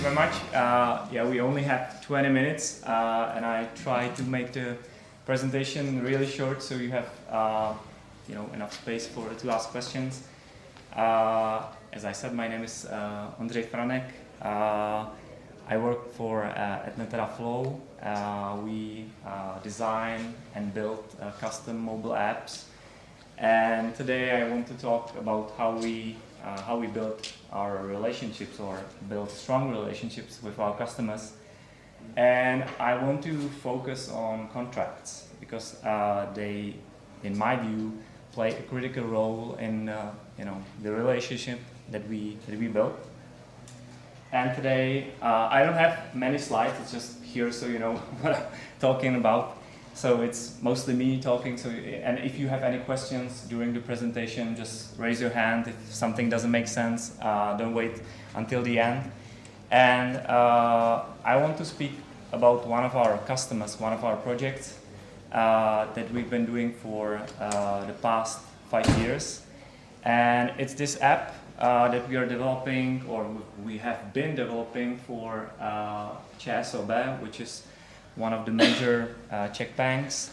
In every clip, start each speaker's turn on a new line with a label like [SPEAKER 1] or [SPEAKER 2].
[SPEAKER 1] very much. Yeah, we only have 20 minutes, and I try to make the presentation really short, so you have enough space to ask questions. As I said, my name is Ondrej Franek. I work for at Flow. We design and build custom mobile apps. And today I want to talk about how we build our relationships or build strong relationships with our customers. And I want to focus on contracts because they, in my view, play a critical role in the relationship that we build. And today I don't have many slides. It's just here so you know what I'm talking about. So it's mostly me talking. And if you have any questions during the presentation, just raise your hand. If something doesn't make sense, don't wait until the end. And I want to speak about one of our customers, one of our projects that we've been doing for the past 5 years. And it's this app that we are developing, or we have been developing for ČSOB, which is one of the major Czech banks,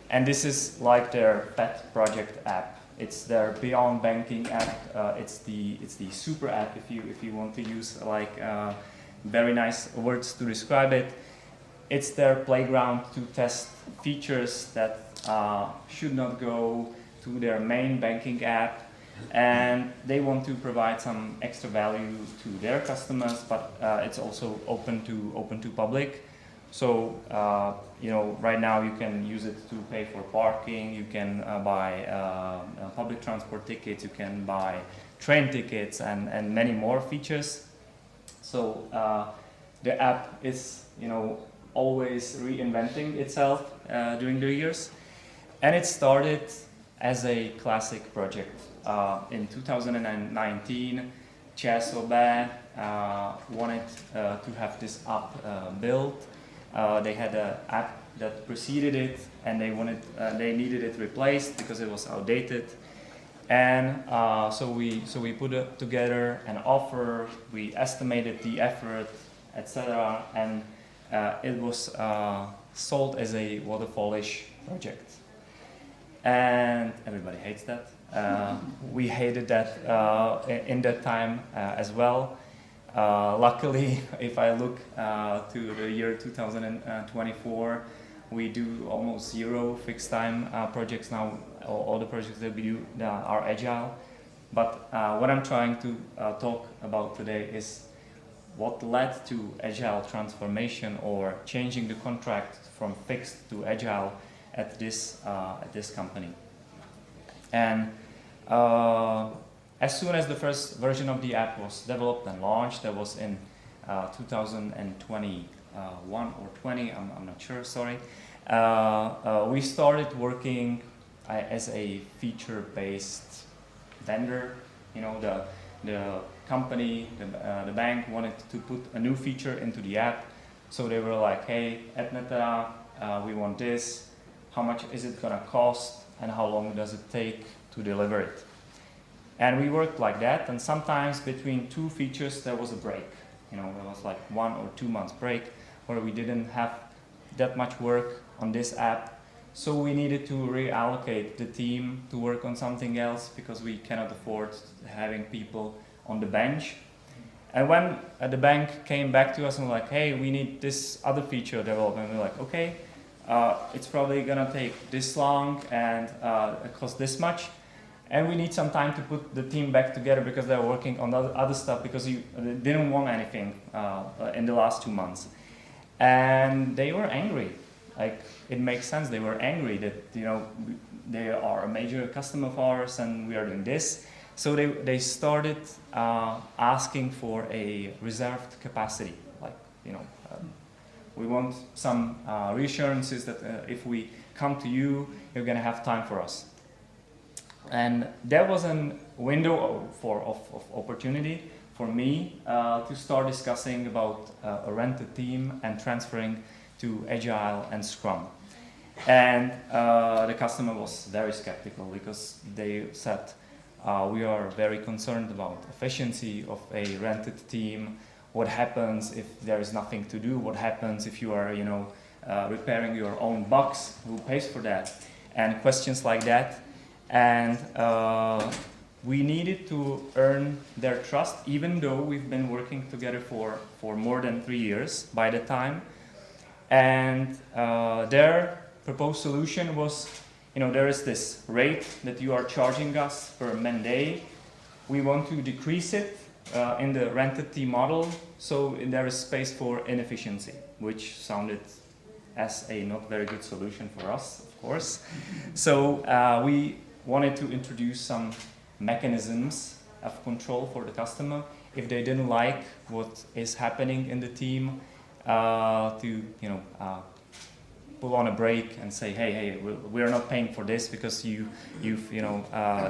[SPEAKER 1] and this is like their pet project app. It's their beyond banking app. It's the super app if you want to use like very nice words to describe it. It's their playground to test features that should not go to their main banking app, and they want to provide some extra value to their customers, but it's also open to public. So, right now you can use it to pay for parking, you can buy public transport tickets, you can buy train tickets, and many more features. So, the app is, always reinventing itself during the years. And it started as a classic project. In 2019, ČSOB wanted to have this app built. They had an app that preceded it, and they needed it replaced because it was outdated. And so we put together an offer. We estimated the effort, etc., and it was sold as a waterfallish project. And everybody hates that. We hated that in that time as well. Luckily, if I look to the year 2024, we do almost zero fixed time projects now. All the projects that we do are agile. But what I'm trying to talk about today is what led to agile transformation or changing the contract from fixed to agile at this company. And as soon as the first version of the app was developed and launched, that was in 2021 or 20, I'm not sure, sorry. We started working as a feature-based vendor. The company, the bank wanted to put a new feature into the app. So they were like, hey, at Netera, we want this. How much is it gonna cost? And how long does it take to deliver it? And we worked like that, and sometimes between two features there was a break. There was like 1 or 2 months break where we didn't have that much work on this app. So we needed to reallocate the team to work on something else because we cannot afford having people on the bench. And when the bank came back to us and were like, hey, we need this other feature development, we're like, okay, it's probably gonna take this long and it costs this much. And we need some time to put the team back together because they're working on other stuff because they didn't want anything in the last 2 months. And they were angry. Like, it makes sense. They were angry that, they are a major customer of ours and we are doing this. So they started asking for a reserved capacity. Like, we want some reassurances that if we come to you, you're going to have time for us. And there was a window of opportunity for me to start discussing about a rented team and transferring to Agile and Scrum. And the customer was very skeptical because they said, we are very concerned about efficiency of a rented team. what happens if there is nothing to do? What happens if you are, repairing your own bugs? Who pays for that? And questions like that. And we needed to earn their trust, even though we've been working together for more than 3 years by the time. And their proposed solution was, there is this rate that you are charging us per man day. We want to decrease it in the rented team model, so there is space for inefficiency, which sounded as a not very good solution for us, of course. So we wanted to introduce some mechanisms of control for the customer if they didn't like what is happening in the team, to pull on a brake and say, hey, we're not paying for this because you've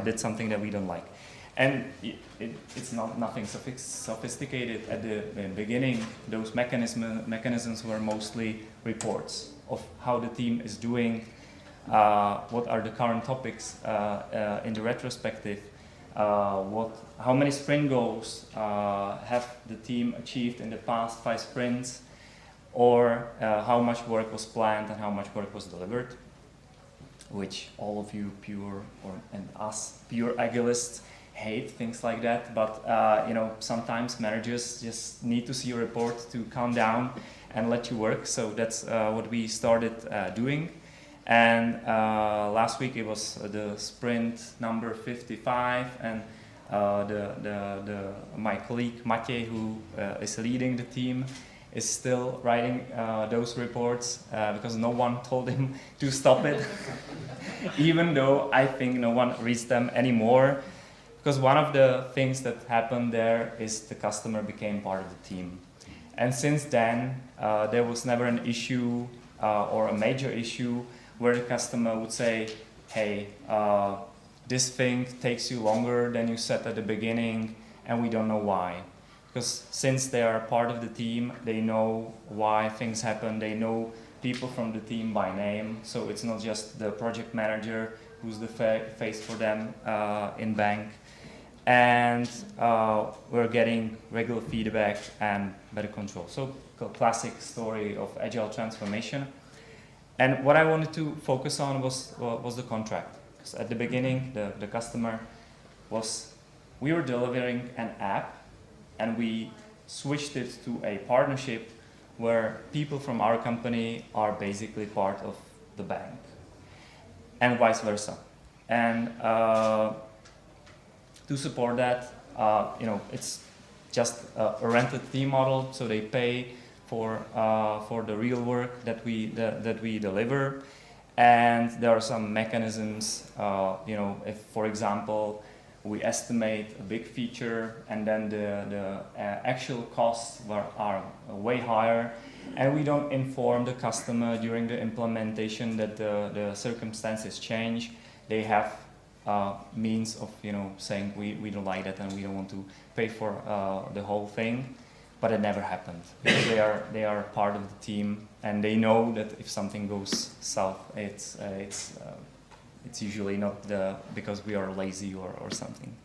[SPEAKER 1] did something that we don't like. And it's not nothing sophisticated at the beginning. Those mechanisms were mostly reports of how the team is doing, what are the current topics in the retrospective, how many sprint goals have the team achieved in the past 5 sprints, or how much work was planned and how much work was delivered, which all of you and us pure Agilists hate things like that. But sometimes managers just need to see a report to calm down and let you work. So that's what we started doing. And last week it was the sprint number 55, and my colleague Matěj, who is leading the team, is still writing those reports because no one told him to stop it, even though I think no one reads them anymore. Because one of the things that happened there is the customer became part of the team. And since then, there was never an issue or a major issue where the customer would say, hey, this thing takes you longer than you said at the beginning, and we don't know why. Because since they are part of the team, they know why things happen, they know people from the team by name, so it's not just the project manager who's the face for them in bank. And we're getting regular feedback and better control. So classic story of agile transformation. And what I wanted to focus on was the contract. Because at the beginning, the customer we were delivering an app, and we switched it to a partnership where people from our company are basically part of the bank, and vice versa. And to support that, it's just a rented team model, so they pay for the real work that we deliver, and there are some mechanisms. If, for example, we estimate a big feature and then the actual costs are way higher, and we don't inform the customer during the implementation that the circumstances change, they have means of saying we don't like that and we don't want to pay for the whole thing. But it never happened, because they are part of the team, and they know that if something goes south, it's usually not because we are lazy or something.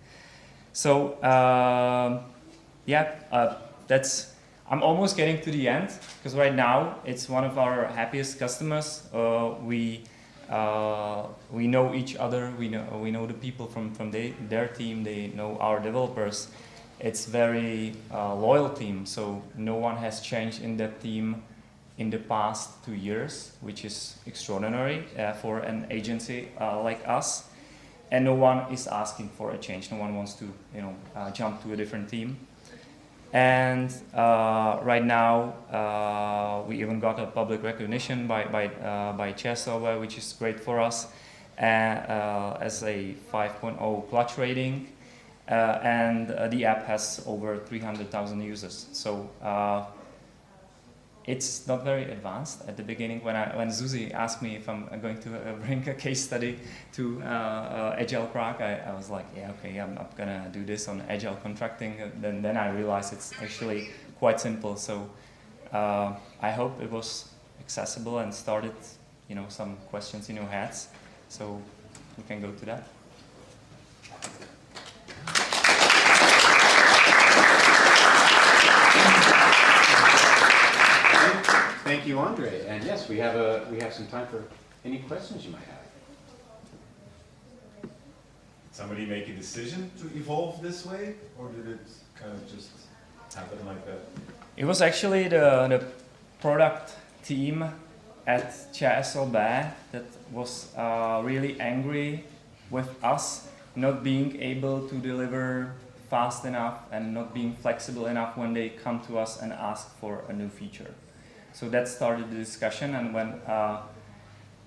[SPEAKER 1] So I'm almost getting to the end, because right now it's one of our happiest customers. We know each other. We know the people from their team. They know our developers. It's very loyal team. So no one has changed in that team in the past 2 years, which is extraordinary for an agency like us. And no one is asking for a change. No one wants to jump to a different team. And right now, we even got a public recognition by Czechoslovakia, which is great for us, as a 5.0 clutch rating, and the app has over 300,000 users. So it's not very advanced. At the beginning, when Susie asked me if I'm going to bring a case study to Agile Prague, I was like, yeah, okay, I'm not gonna do this on Agile contracting. Then I realized it's actually quite simple. So I hope it was accessible and started, some questions in your heads. So we can go to that.
[SPEAKER 2] you, Ondrej. And yes, we have some time for any questions you might have.
[SPEAKER 3] Did somebody make a decision to evolve this way, or did it kind of just happen like that?
[SPEAKER 1] It was actually the product team at CSLB that was really angry with us not being able to deliver fast enough and not being flexible enough when they come to us and ask for a new feature. So that started the discussion, and when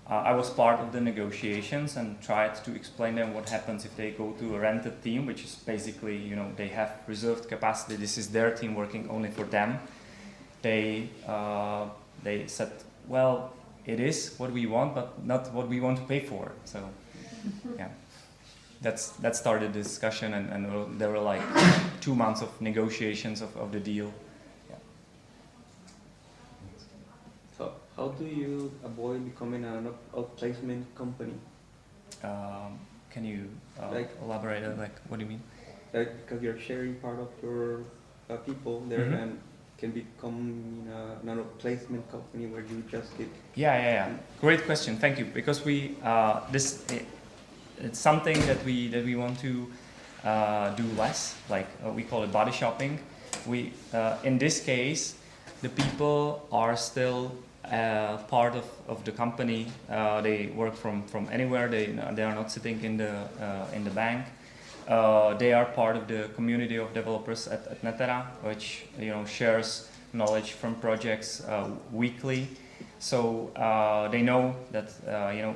[SPEAKER 1] I was part of the negotiations and tried to explain them what happens if they go to a rented team, which is basically, you know, they have reserved capacity, this is their team working only for them. They said, well, it is what we want, but not what we want to pay for. So, yeah, that started the discussion, and there were like 2 months of negotiations of the deal. Yeah.
[SPEAKER 4] So, how do you avoid becoming an outplacement company?
[SPEAKER 1] Can you
[SPEAKER 4] Like,
[SPEAKER 1] elaborate? Like, what do you mean?
[SPEAKER 4] Like, because you're sharing part of your people there, and can become an outplacement company where you just get.
[SPEAKER 1] Yeah. Great question. Thank you. Because we it's something that we want to do less. Like we call it body shopping. We in this case, the people are still part of the company. They work from anywhere. They are not sitting in the bank. They are part of the community of developers at Netera, which shares knowledge from projects weekly. So they know that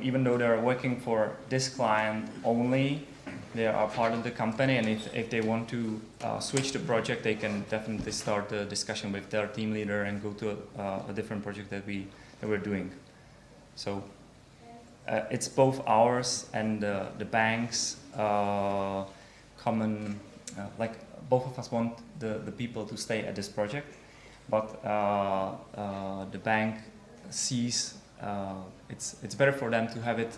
[SPEAKER 1] even though they are working for this client only, they are part of the company. And if they want to switch the project, they can definitely start a discussion with their team leader and go to a different project that we're doing. So it's both ours and the bank's common, like both of us want the people to stay at this project, but the bank sees it's better for them to have it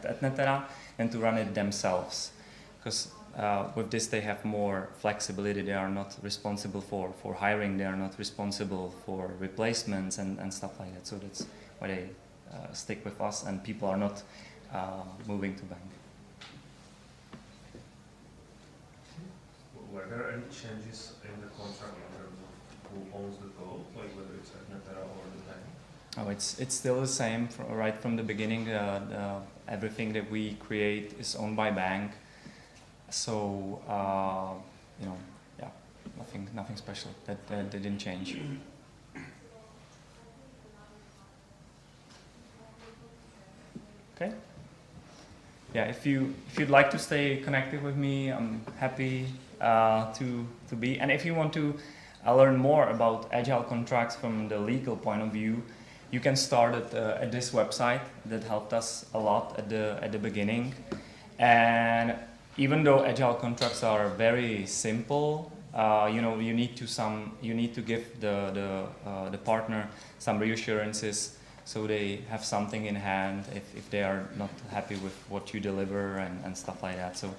[SPEAKER 1] at Netera than to run it themselves, because with this they have more flexibility. They are not responsible for hiring, they are not responsible for replacements and stuff like that. So that's why they stick with us, and people are not moving to bank.
[SPEAKER 5] Were there any changes in the contract in terms of who owns the code, like whether it's at Netera or the bank?
[SPEAKER 1] Oh, it's still the same right from the beginning. Everything that we create is owned by bank. So nothing special. That didn't change. Okay. Yeah, if you'd like to stay connected with me, I'm happy to be. And if you want to learn more about agile contracts from the legal point of view, you can start at this website that helped us a lot at the beginning. And even though agile contracts are very simple, you need to give the partner some reassurances, so they have something in hand if they are not happy with what you deliver and stuff like that. So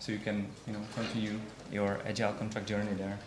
[SPEAKER 1] you can continue your agile contract journey there.